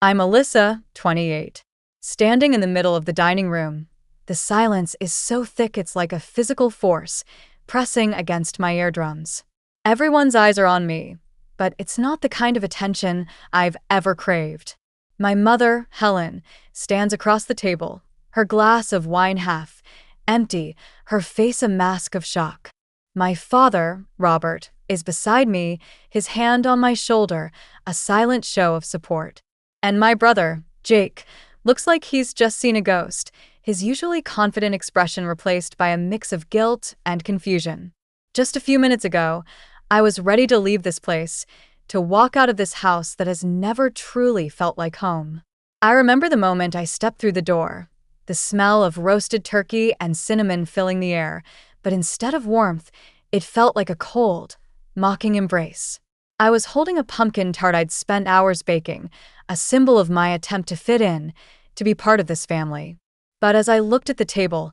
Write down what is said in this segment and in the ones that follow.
I'm Alyssa, 28, standing in the middle of the dining room. The silence is so thick it's like a physical force, pressing against my eardrums. Everyone's eyes are on me, but it's not the kind of attention I've ever craved. My mother, Helen, stands across the table, her glass of wine half empty, her face a mask of shock. My father, Robert, is beside me, his hand on my shoulder, a silent show of support. And my brother, Jake, looks like he's just seen a ghost, his usually confident expression replaced by a mix of guilt and confusion. Just a few minutes ago, I was ready to leave this place, to walk out of this house that has never truly felt like home. I remember the moment I stepped through the door, the smell of roasted turkey and cinnamon filling the air, but instead of warmth, it felt like a cold, mocking embrace. I was holding a pumpkin tart I'd spent hours baking, a symbol of my attempt to fit in, to be part of this family. But as I looked at the table,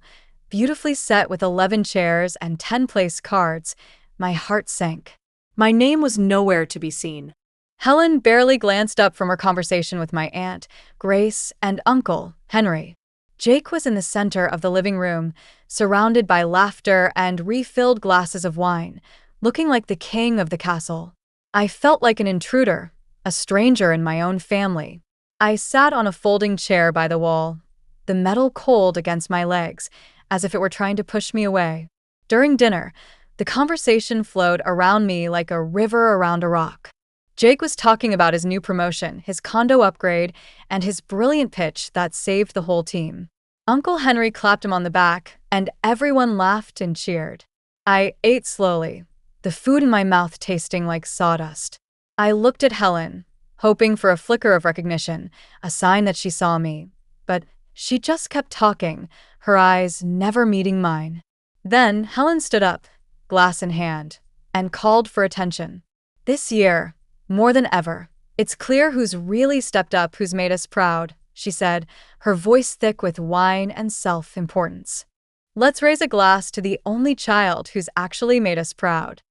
beautifully set with 11 chairs and 10 place cards, my heart sank. My name was nowhere to be seen. Helen barely glanced up from her conversation with my aunt, Grace, and uncle, Henry. Jake was in the center of the living room, surrounded by laughter and refilled glasses of wine, looking like the king of the castle. I felt like an intruder, a stranger in my own family. I sat on a folding chair by the wall, the metal cold against my legs, as if it were trying to push me away. During dinner, the conversation flowed around me like a river around a rock. Jake was talking about his new promotion, his condo upgrade, and his brilliant pitch that saved the whole team. Uncle Henry clapped him on the back, and everyone laughed and cheered. I ate slowly, the food in my mouth tasting like sawdust. I looked at Helen, hoping for a flicker of recognition, a sign that she saw me. But she just kept talking, her eyes never meeting mine. Then Helen stood up, glass in hand, and called for attention. This year, more than ever, it's clear who's really stepped up, who's made us proud, she said, her voice thick with wine and self-importance. Let's raise a glass to the only child who's actually made us proud.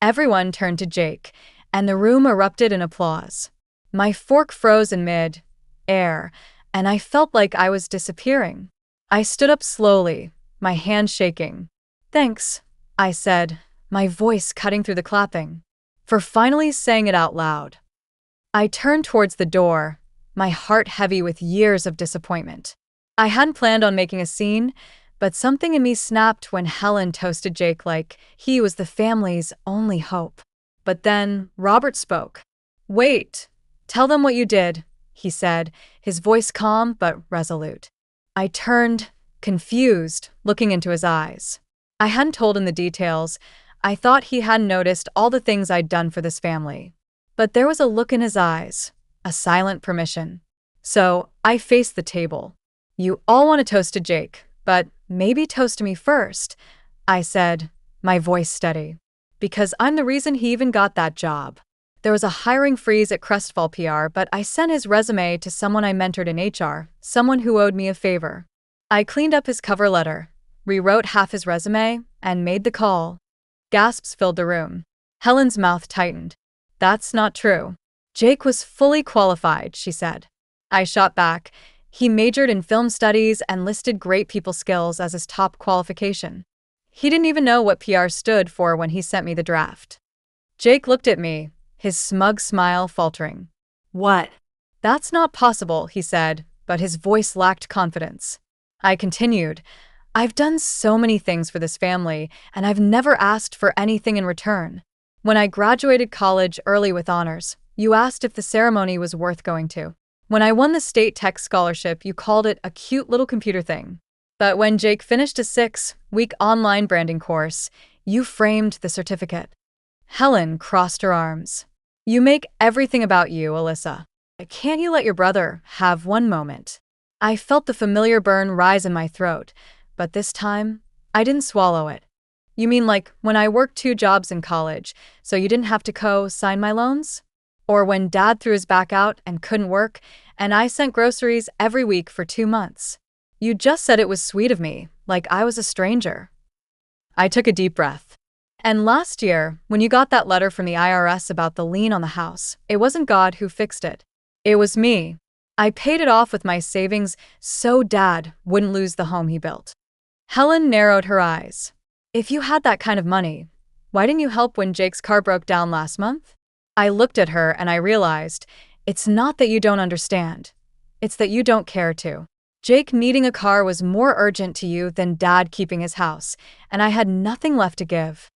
Everyone turned to Jake, and the room erupted in applause. My fork froze in mid-air, and I felt like I was disappearing. I stood up slowly, my hand shaking. Thanks, I said, my voice cutting through the clapping, for finally saying it out loud. I turned towards the door, my heart heavy with years of disappointment. I hadn't planned on making a scene, but something in me snapped when Helen toasted Jake like he was the family's only hope. But then Robert spoke. Wait, tell them what you did, he said, his voice calm but resolute. I turned, confused, looking into his eyes. I hadn't told him the details. I thought he hadn't noticed all the things I'd done for this family. But there was a look in his eyes, a silent permission. So I faced the table. You all want to toast to Jake, but maybe toast to me first, I said, my voice steady. Because I'm the reason he even got that job. There was a hiring freeze at Crestfall PR, but I sent his resume to someone I mentored in HR, someone who owed me a favor. I cleaned up his cover letter, rewrote half his resume, and made the call. Gasps filled the room. Helen's mouth tightened. That's not true. Jake was fully qualified, she said. I shot back. He majored in film studies and listed great people skills as his top qualification. He didn't even know what PR stood for when he sent me the draft. Jake looked at me, his smug smile faltering. What? That's not possible, he said, but his voice lacked confidence. I continued. I've done so many things for this family, and I've never asked for anything in return. When I graduated college early with honors, you asked if the ceremony was worth going to. When I won the state tech scholarship, you called it a cute little computer thing. But when Jake finished a 6-week online branding course, you framed the certificate. Helen crossed her arms. You make everything about you, Alyssa. Can't you let your brother have one moment? I felt the familiar burn rise in my throat, but this time, I didn't swallow it. You mean like when I worked 2 jobs in college, so you didn't have to co-sign my loans? Or when Dad threw his back out and couldn't work, and I sent groceries every week for 2 months? You just said it was sweet of me, like I was a stranger. I took a deep breath. And last year, when you got that letter from the IRS about the lien on the house, it wasn't God who fixed it. It was me. I paid it off with my savings so Dad wouldn't lose the home he built. Helen narrowed her eyes. If you had that kind of money, why didn't you help when Jake's car broke down last month? I looked at her and I realized, it's not that you don't understand. It's that you don't care to. Jake needing a car was more urgent to you than Dad keeping his house, and I had nothing left to give.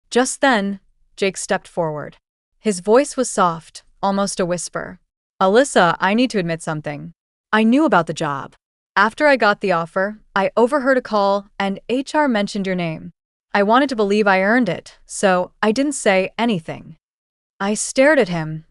Just then, Jake stepped forward. His voice was soft, almost a whisper. Alyssa, I need to admit something. I knew about the job. After I got the offer, I overheard a call and HR mentioned your name. I wanted to believe I earned it, so I didn't say anything. I stared at him,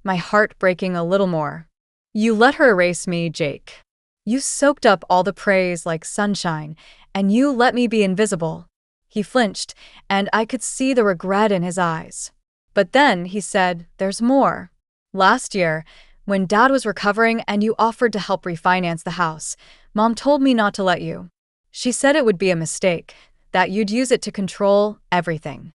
my heart breaking a little more. You let her erase me, Jake. You soaked up all the praise like sunshine, and you let me be invisible. He flinched, and I could see the regret in his eyes. But then he said, there's more. Last year, when Dad was recovering and you offered to help refinance the house, Mom told me not to let you. She said it would be a mistake, that you'd use it to control everything.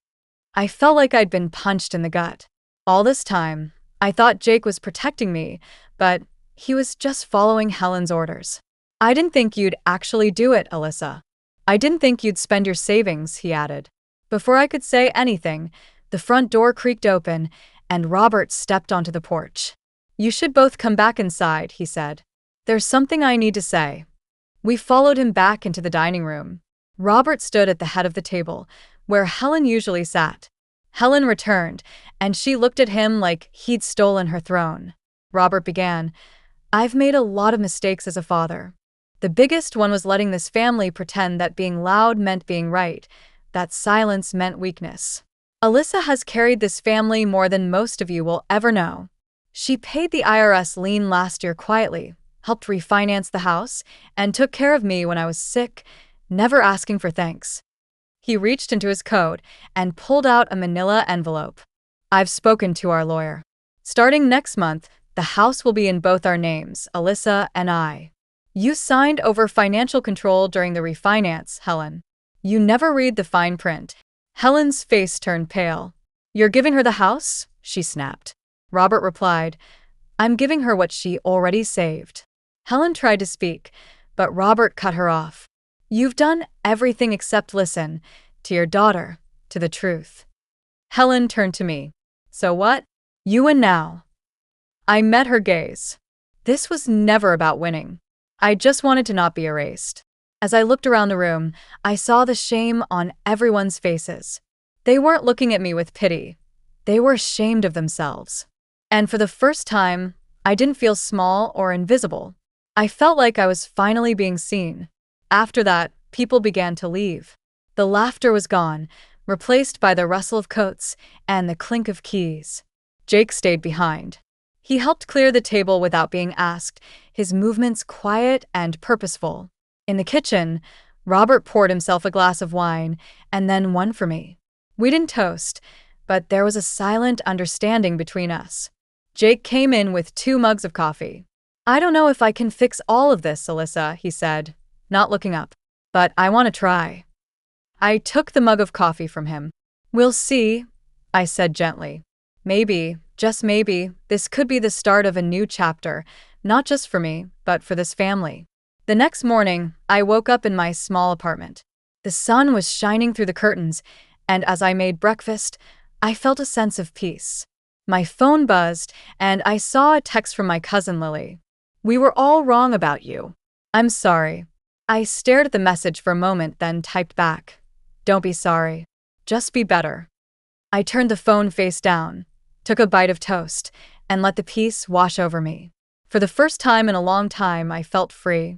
I felt like I'd been punched in the gut. All this time, I thought Jake was protecting me, but he was just following Helen's orders. I didn't think you'd actually do it, Alyssa. I didn't think you'd spend your savings, he added. Before I could say anything, the front door creaked open, and Robert stepped onto the porch. You should both come back inside, he said. There's something I need to say. We followed him back into the dining room. Robert stood at the head of the table, where Helen usually sat. Helen returned, and she looked at him like he'd stolen her throne. Robert began, I've made a lot of mistakes as a father. The biggest one was letting this family pretend that being loud meant being right, that silence meant weakness. Alyssa has carried this family more than most of you will ever know. She paid the IRS lien last year quietly, helped refinance the house, and took care of me when I was sick, never asking for thanks. He reached into his coat and pulled out a manila envelope. I've spoken to our lawyer. Starting next month, the house will be in both our names, Alyssa and I. You signed over financial control during the refinance, Helen. You never read the fine print. Helen's face turned pale. You're giving her the house? She snapped. Robert replied, I'm giving her what she already saved. Helen tried to speak, but Robert cut her off. You've done everything except listen to your daughter, to the truth. Helen turned to me. So what? You win now. I met her gaze. This was never about winning. I just wanted to not be erased. As I looked around the room, I saw the shame on everyone's faces. They weren't looking at me with pity. They were ashamed of themselves. And for the first time, I didn't feel small or invisible. I felt like I was finally being seen. After that, people began to leave. The laughter was gone, replaced by the rustle of coats and the clink of keys. Jake stayed behind. He helped clear the table without being asked, his movements quiet and purposeful. In the kitchen, Robert poured himself a glass of wine and then one for me. We didn't toast, but there was a silent understanding between us. Jake came in with 2 mugs of coffee. I don't know if I can fix all of this, Alyssa, he said, not looking up. But I want to try. I took the mug of coffee from him. We'll see, I said gently. Maybe, just maybe, this could be the start of a new chapter, not just for me, but for this family. The next morning, I woke up in my small apartment. The sun was shining through the curtains, and as I made breakfast, I felt a sense of peace. My phone buzzed, and I saw a text from my cousin Lily. We were all wrong about you. I'm sorry. I stared at the message for a moment, then typed back. Don't be sorry. Just be better. I turned the phone face down, took a bite of toast, and let the peace wash over me. For the first time in a long time, I felt free.